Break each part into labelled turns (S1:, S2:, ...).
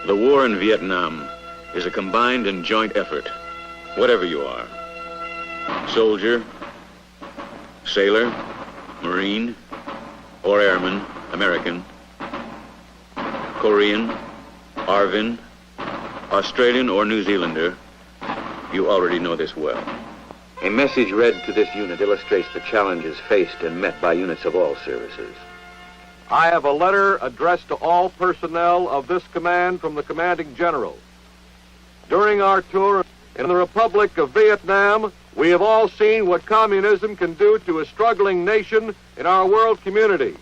S1: The war in Vietnam is a combined and joint effort, whatever you are. Soldier, sailor, Marine, or airman, American, Korean, Arvin, Australian or New Zealander, you already know this well.
S2: A message read to this unit illustrates the challenges faced and met by units of all services.
S3: I have a letter addressed to all personnel of this command from the commanding general. During our tour in the Republic of Vietnam, we have all seen what communism can do to a struggling nation in our world community.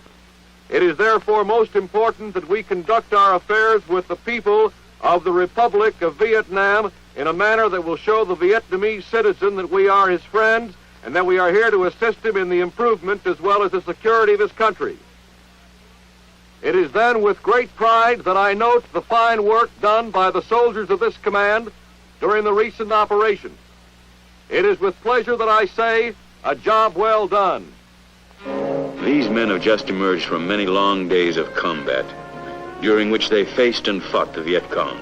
S3: It is therefore most important that we conduct our affairs with the people of the Republic of Vietnam in a manner that will show the Vietnamese citizen that we are his friends and that we are here to assist him in the improvement as well as the security of his country. It is then with great pride that I note the fine work done by the soldiers of this command during the recent operations. It is with pleasure that I say, a job well done.
S1: These men have just emerged from many long days of combat, during which they faced and fought the Viet Cong,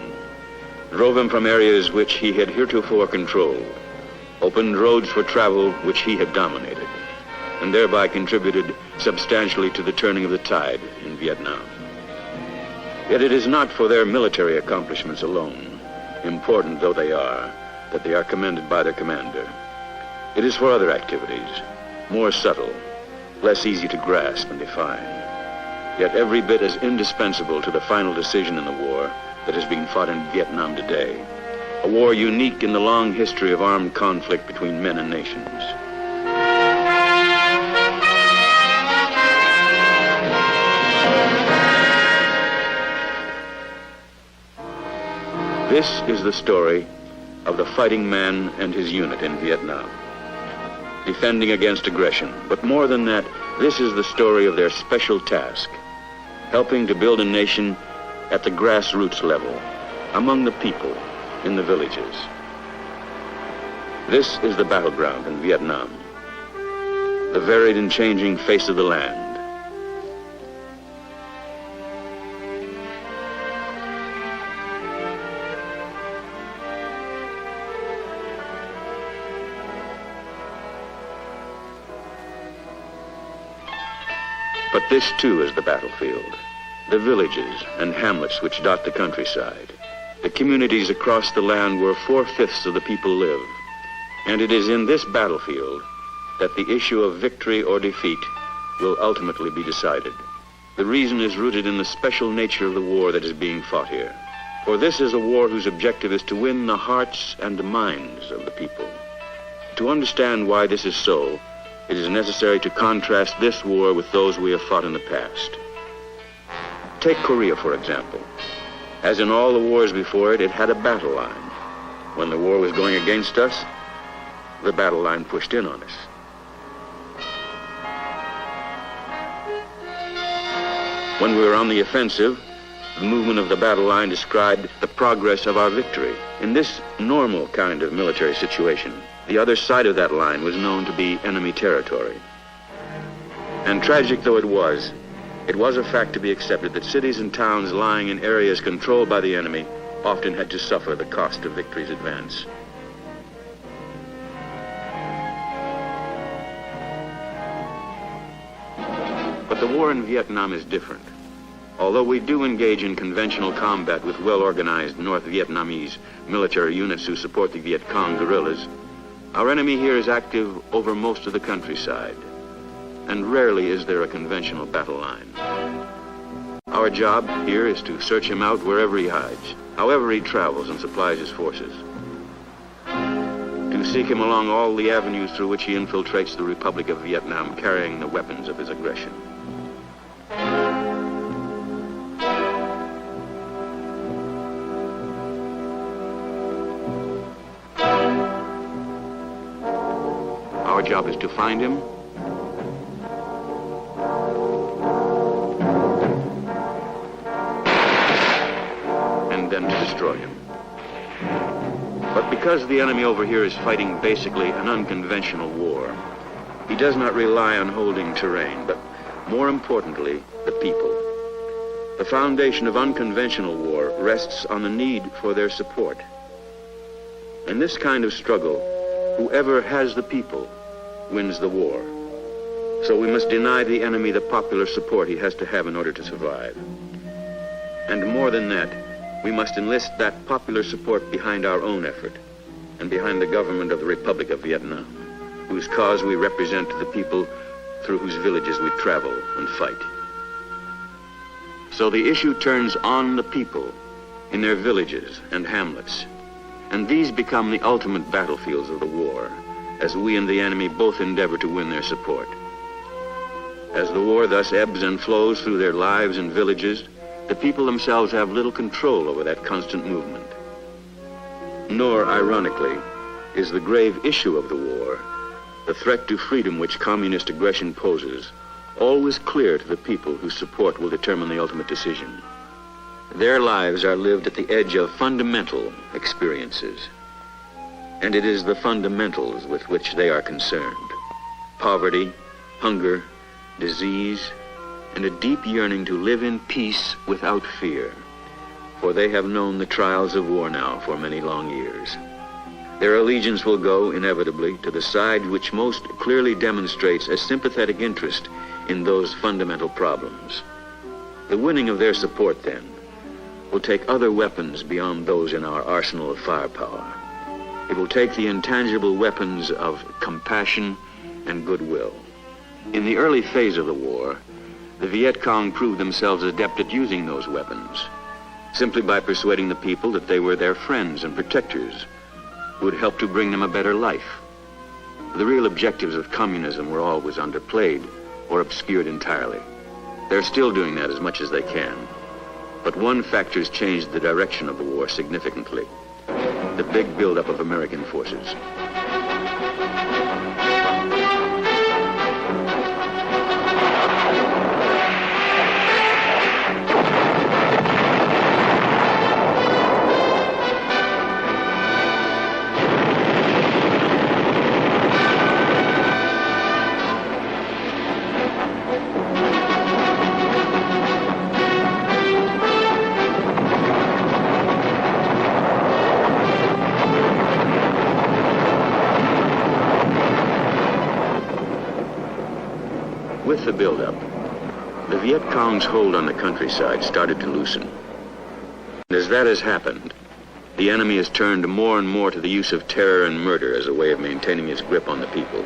S1: drove him from areas which he had heretofore controlled, opened roads for travel which he had dominated, and thereby contributed substantially to the turning of the tide in Vietnam. Yet it is not for their military accomplishments alone, important though they are, that they are commended by their commander. It is for other activities, more subtle, less easy to grasp and define, yet every bit as indispensable to the final decision in the war that is being fought in Vietnam today, a war unique in the long history of armed conflict between men and nations. This is the story of the fighting man and his unit in Vietnam, defending against aggression. But more than that, this is the story of their special task, helping to build a nation at the grassroots level, among the people, in the villages. This is the battleground in Vietnam, the varied and changing face of the land. But this too is the battlefield, the villages and hamlets which dot the countryside, the communities across the land where 4/5 of the people live. And it is in this battlefield that the issue of victory or defeat will ultimately be decided. The reason is rooted in the special nature of the war that is being fought here. For this is a war whose objective is to win the hearts and minds of the people. To understand why this is so, it is necessary to contrast this war with those we have fought in the past. Take Korea, for example. As in all the wars before it, it had a battle line. When the war was going against us, the battle line pushed in on us. When we were on the offensive, the movement of the battle line described the progress of our victory. In this normal kind of military situation, the other side of that line was known to be enemy territory. And tragic though it was a fact to be accepted that cities and towns lying in areas controlled by the enemy often had to suffer the cost of victory's advance. But the war in Vietnam is different. Although we do engage in conventional combat with well-organized North Vietnamese military units who support the Viet Cong guerrillas, our enemy here is active over most of the countryside, and rarely is there a conventional battle line. Our job here is to search him out wherever he hides, however he travels and supplies his forces, to seek him along all the avenues through which he infiltrates the Republic of Vietnam, carrying the weapons of his aggression. Our job is to find him, and then to destroy him. But because the enemy over here is fighting basically an unconventional war, he does not rely on holding terrain, but more importantly, the people. The foundation of unconventional war rests on the need for their support. In this kind of struggle, whoever has the people wins the war. So we must deny the enemy the popular support he has to have in order to survive. And more than that, we must enlist that popular support behind our own effort and behind the government of the Republic of Vietnam, whose cause we represent to the people through whose villages we travel and fight. So the issue turns on the people in their villages and hamlets, and these become the ultimate battlefields of the war, as we and the enemy both endeavor to win their support. As the war thus ebbs and flows through their lives and villages, the people themselves have little control over that constant movement. Nor, ironically, is the grave issue of the war, the threat to freedom which communist aggression poses, always clear to the people whose support will determine the ultimate decision. Their lives are lived at the edge of fundamental experiences, and it is the fundamentals with which they are concerned: poverty, hunger, disease, and a deep yearning to live in peace without fear, for they have known the trials of war now for many long years. Their allegiance will go, inevitably, to the side which most clearly demonstrates a sympathetic interest in those fundamental problems. The winning of their support, then, will take other weapons beyond those in our arsenal of firepower. It will take the intangible weapons of compassion and goodwill. In the early phase of the war, the Viet Cong proved themselves adept at using those weapons, simply by persuading the people that they were their friends and protectors who would help to bring them a better life. The real objectives of communism were always underplayed or obscured entirely. They're still doing that as much as they can. But one factor has changed the direction of the war significantly: the big buildup of American forces. With the buildup, the Viet Cong's hold on the countryside started to loosen. And as that has happened, the enemy has turned more and more to the use of terror and murder as a way of maintaining his grip on the people,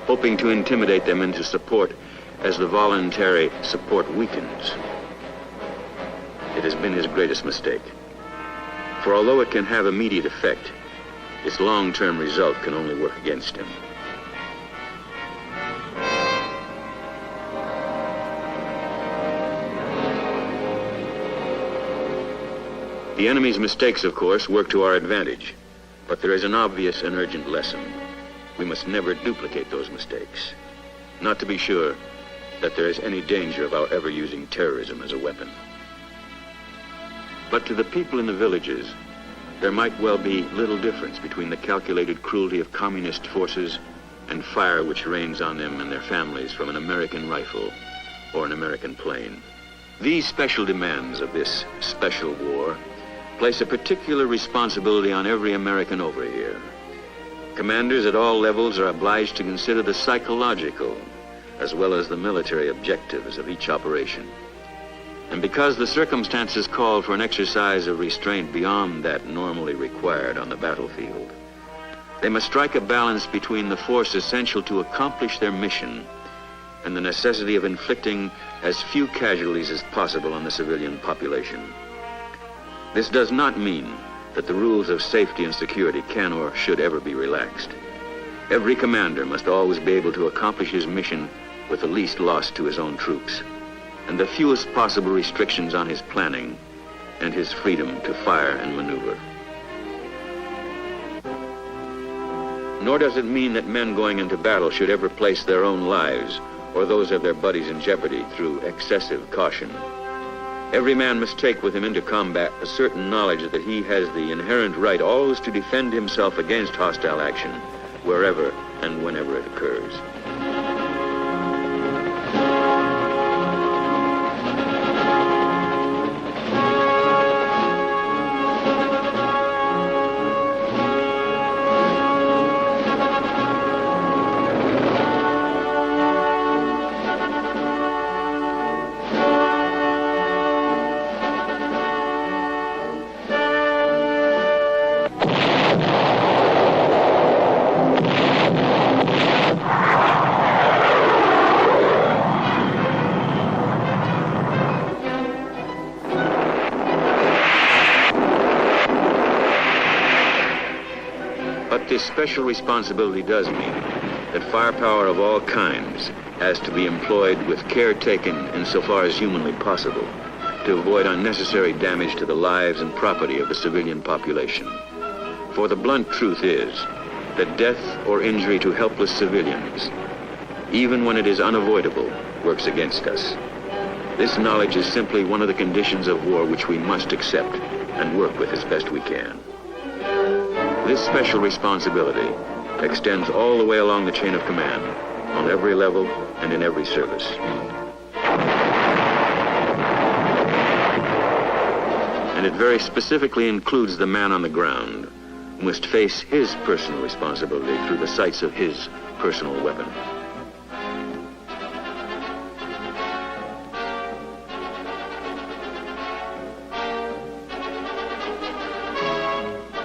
S1: hoping to intimidate them into support as the voluntary support weakens. It has been his greatest mistake. For although it can have immediate effect, its long-term result can only work against him. The enemy's mistakes, of course, work to our advantage, but there is an obvious and urgent lesson. We must never duplicate those mistakes, not to be sure that there is any danger of our ever using terrorism as a weapon. But to the people in the villages, there might well be little difference between the calculated cruelty of communist forces and fire which rains on them and their families from an American rifle or an American plane. These special demands of this special war place a particular responsibility on every American over here. Commanders at all levels are obliged to consider the psychological as well as the military objectives of each operation. And because the circumstances call for an exercise of restraint beyond that normally required on the battlefield, they must strike a balance between the force essential to accomplish their mission and the necessity of inflicting as few casualties as possible on the civilian population. This does not mean that the rules of safety and security can or should ever be relaxed. Every commander must always be able to accomplish his mission with the least loss to his own troops, and the fewest possible restrictions on his planning and his freedom to fire and maneuver. Nor does it mean that men going into battle should ever place their own lives or those of their buddies in jeopardy through excessive caution. Every man must take with him into combat a certain knowledge that he has the inherent right always to defend himself against hostile action, wherever and whenever it occurs. this special responsibility does mean that firepower of all kinds has to be employed with care taken insofar as humanly possible to avoid unnecessary damage to the lives and property of the civilian population. For the blunt truth is that death or injury to helpless civilians, even when it is unavoidable, works against us. This knowledge is simply one of the conditions of war which we must accept and work with as best we can. This special responsibility extends all the way along the chain of command, on every level and in every service. And it very specifically includes the man on the ground, who must face his personal responsibility through the sights of his personal weapon.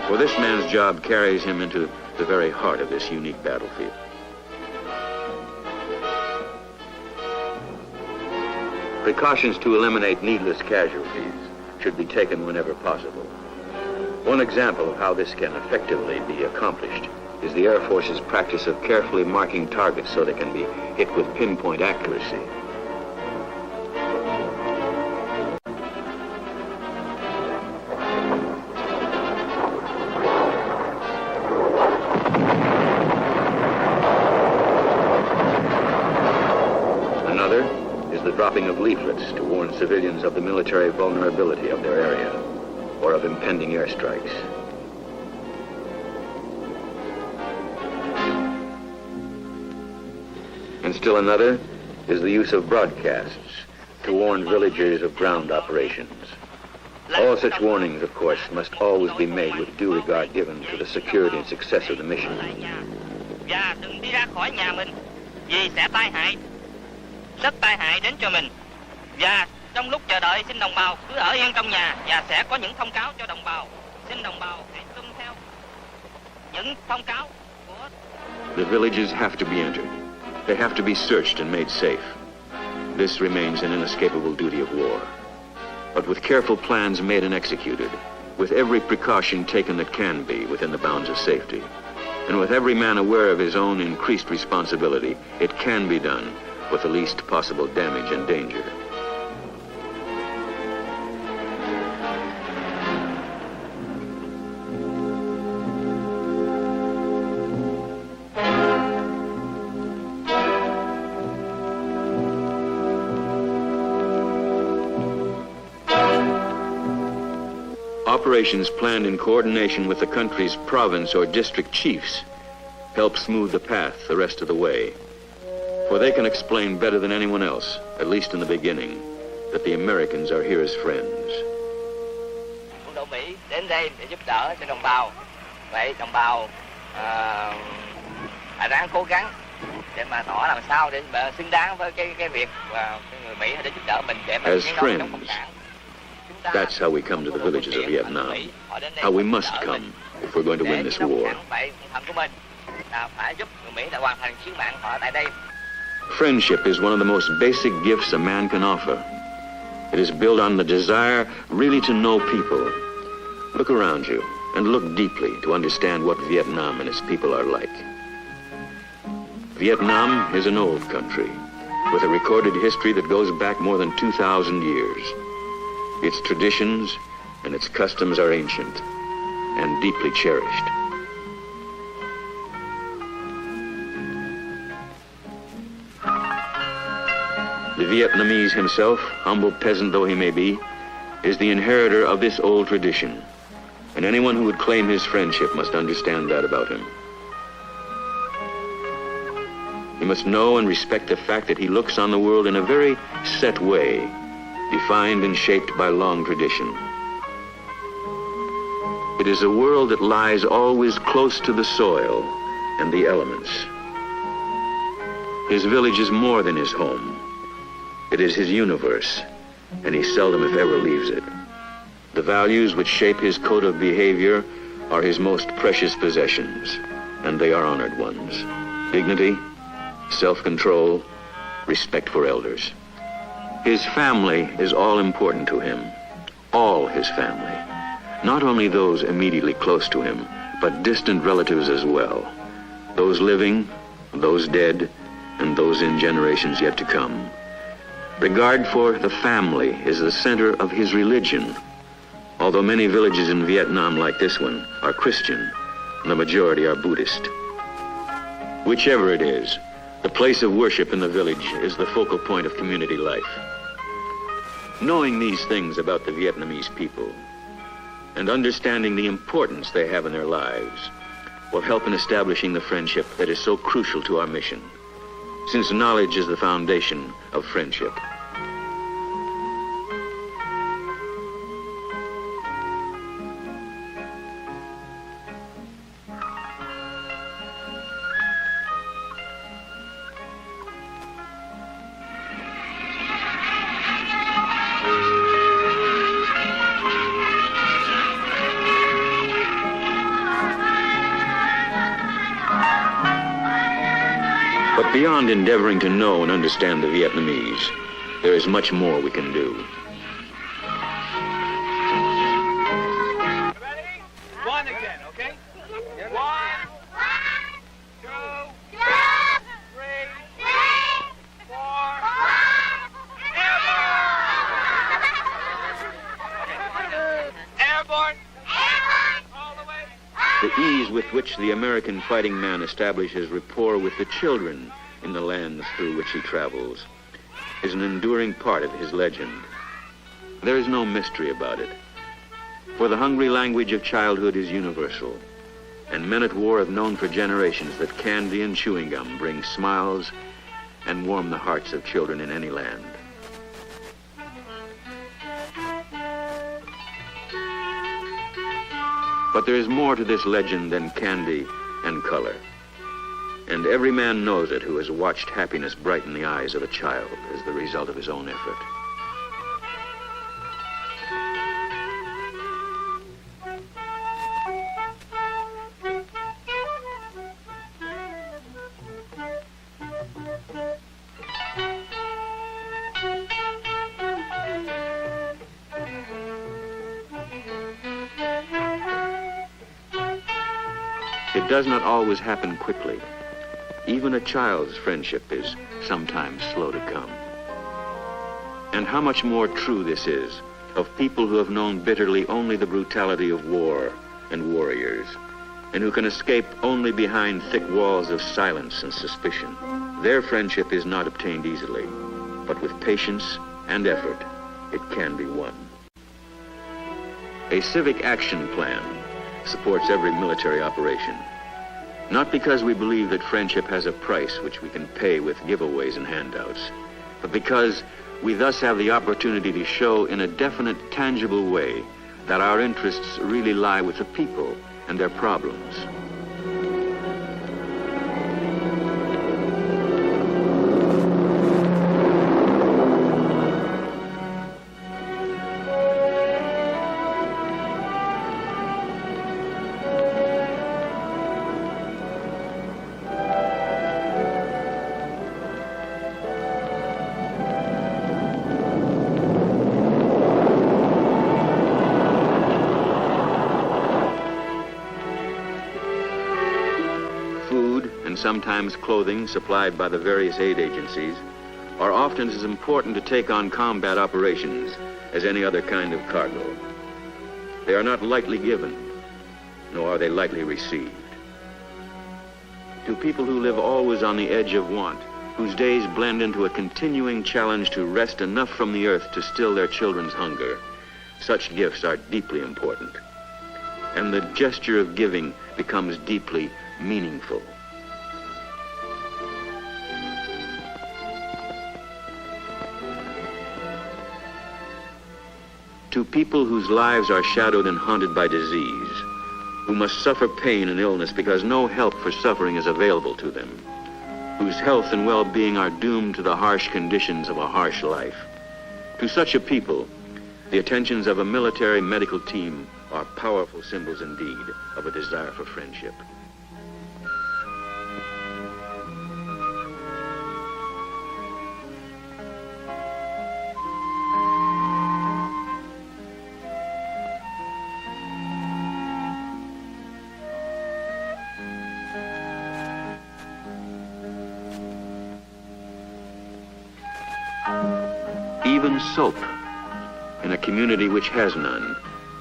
S1: For this man's job carries him into the very heart of this unique battlefield.
S2: Precautions to eliminate needless casualties should be taken whenever possible. One example of how this can effectively be accomplished is the Air Force's practice of carefully marking targets so they can be hit with pinpoint accuracy. Another is the dropping of leaflets to warn civilians of the military vulnerability of their area or of impending airstrikes. And still another is the use of broadcasts to warn villagers of ground operations. All such warnings, of course, must always be made with due regard given to the security and success of the mission.
S4: Và đừng đi ra khỏi nhà mình vì sẽ tai hại, rất tai hại đến cho mình. Và trong lúc chờ đợi xin đồng bào cứ ở yên trong nhà và sẽ có những thông cáo cho đồng bào. Xin đồng bào hãy tuân theo những thông cáo của.
S1: The villages have to be entered. They have to be searched and made safe. This remains an inescapable duty of war. But with careful plans made and executed, with every precaution taken that can be within the bounds of safety, and with every man aware of his own increased responsibility, it can be done with the least possible damage and danger. Operations planned in coordination with the country's province or district chiefs help smooth the path the rest of the way. For they can explain better than anyone else, at least in the beginning, that the Americans are here as friends.
S4: Quân đội Mỹ đến đây để giúp đỡ cho đồng bào. Vậy đồng bào phải ráng cố gắng để mà tỏ làm sao để xứng đáng với cái việc và người Mỹ để giúp đỡ mình để mà
S1: As friends, that's how we come to the villages of Vietnam, how we must come if we're going to win this war. Friendship is one of the most basic gifts a man can offer. It is built on the desire really to know people. Look around you and look deeply to understand what Vietnam and its people are like. Vietnam is an old country with a recorded history that goes back more than 2,000 years. Its traditions and its customs are ancient and deeply cherished. The Vietnamese himself, humble peasant though he may be, is the inheritor of this old tradition, and anyone who would claim his friendship must understand that about him. He must know and respect the fact that he looks on the world in a very set way, defined and shaped by long tradition. It is a world that lies always close to the soil and the elements. His village is more than his home. It is his universe, and he seldom if ever leaves it. The values which shape his code of behavior are his most precious possessions, and they are honored ones. Dignity, self-control, respect for elders. His family is all important to him, all his family. Not only those immediately close to him, but distant relatives as well. Those living, those dead, and those in generations yet to come. Regard for the family is the center of his religion. Although many villages in Vietnam like this one are Christian, the majority are Buddhist. Whichever it is, the place of worship in the village is the focal point of community life. Knowing these things about the Vietnamese people and understanding the importance they have in their lives will help in establishing the friendship that is so crucial to our mission, since knowledge is the foundation of friendship. But beyond endeavoring to know and understand the Vietnamese, there is much more we can do.
S5: Ready? One again, okay? One, two, three, four, airborne! All the way!
S1: The ease with which the American fighting man establishes rapport with the children in the lands through which he travels is an enduring part of his legend. There is no mystery about it, for the hungry language of childhood is universal, and men at war have known for generations that candy and chewing gum bring smiles and warm the hearts of children in any land. But there is more to this legend than candy and color. And every man knows it who has watched happiness brighten the eyes of a child as the result of his own effort. It does not always happen quickly. Even a child's friendship is sometimes slow to come. And how much more true this is of people who have known bitterly only the brutality of war and warriors, and who can escape only behind thick walls of silence and suspicion. Their friendship is not obtained easily, but with patience and effort, it can be won. A civic action plan supports every military operation. Not because we believe that friendship has a price which we can pay with giveaways and handouts, but because we thus have the opportunity to show in a definite, tangible way that our interests really lie with the people and their problems. Sometimes clothing supplied by the various aid agencies are often as important to take on combat operations as any other kind of cargo. They are not lightly given, nor are they lightly received. To people who live always on the edge of want, whose days blend into a continuing challenge to wrest enough from the earth to still their children's hunger, such gifts are deeply important. And the gesture of giving becomes deeply meaningful. To people whose lives are shadowed and haunted by disease, who must suffer pain and illness because no help for suffering is available to them, whose health and well-being are doomed to the harsh conditions of a harsh life. To such a people, the attentions of a military medical team are powerful symbols indeed of a desire for friendship. even soap, in a community which has none,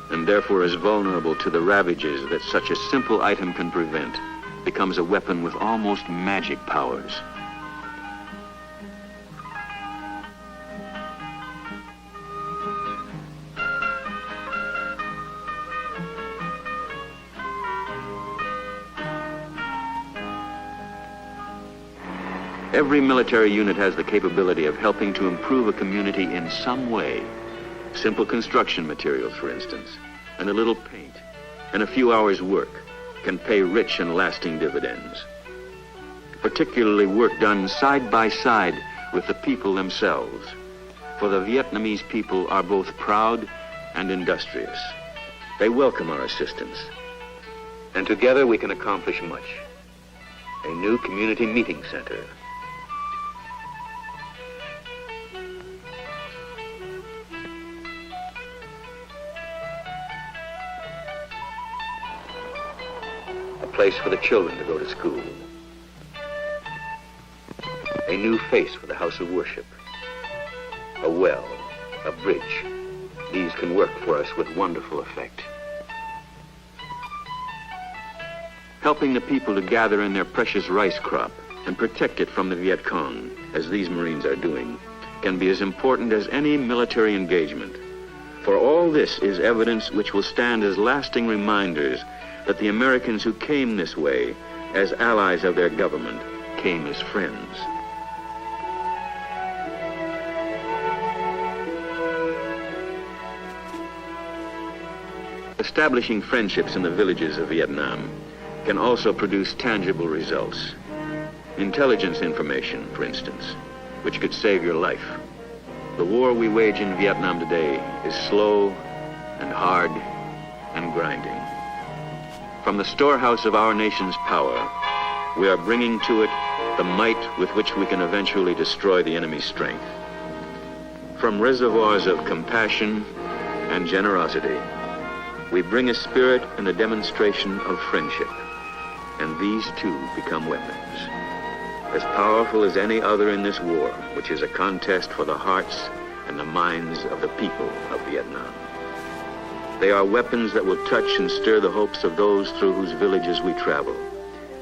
S1: and therefore is vulnerable to the ravages that such a simple item can prevent, becomes a weapon with almost magic powers. Every military unit has the capability of helping to improve a community in some way. Simple construction materials, for instance, and a little paint, and a few hours' work can pay rich and lasting dividends. Particularly work done side by side with the people themselves, for the Vietnamese people are both proud and industrious. They welcome our assistance.
S2: And together we can accomplish much. A new community meeting center. Place for the children to go to school. A new face for the house of worship. A well, a bridge. These can work for us with wonderful effect.
S1: Helping the people to gather in their precious rice crop and protect it from the Viet Cong, as these Marines are doing, can be as important as any military engagement. For all this is evidence which will stand as lasting reminders that the Americans who came this way as allies of their government came as friends. Establishing friendships in the villages of Vietnam can also produce tangible results. Intelligence information, for instance, which could save your life. The war we wage in Vietnam today is slow and hard and grinding. From the storehouse of our nation's power, we are bringing to it the might with which we can eventually destroy the enemy's strength. From reservoirs of compassion and generosity, we bring a spirit and a demonstration of friendship, and these too become weapons, as powerful as any other in this war, which is a contest for the hearts and the minds of the people of Vietnam. They are weapons that will touch and stir the hopes of those through whose villages we travel.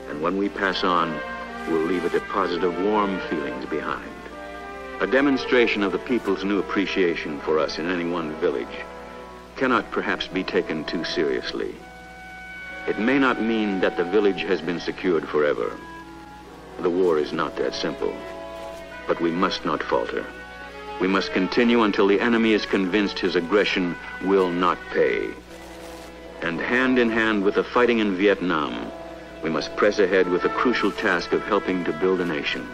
S1: And when we pass on, we'll leave a deposit of warm feelings behind. A demonstration of the people's new appreciation for us in any one village cannot perhaps be taken too seriously. It may not mean that the village has been secured forever. The war is not that simple. But we must not falter. We must continue until the enemy is convinced his aggression will not pay. And hand in hand with the fighting in Vietnam, we must press ahead with the crucial task of helping to build a nation,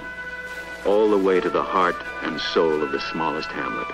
S1: all the way to the heart and soul of the smallest hamlet.